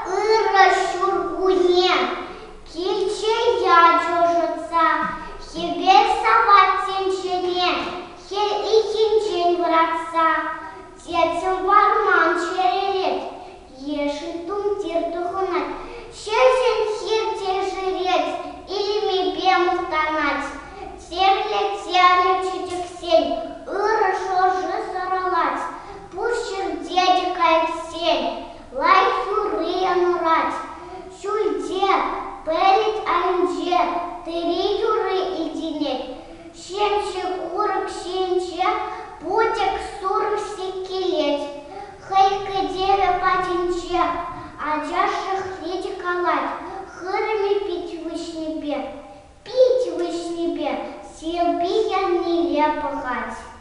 Ира щургуне, кильче я чужица, хибе сова тенчене, хель и хинчень вратца, тетям варман черелет, еши тум тир тухунать, щельчен хир тежерец, или ми бему станать, терле читексень, ира шожи соролать, пущер дедика эксень, лай фюрия нурать, шульде, пелит айнже, тыри юры идинет, щенче курок щенче, путек сурк секилет, хайка деве патинче, аджаших леди калать, хырами пить вышнебе, сил бия нелепо хать.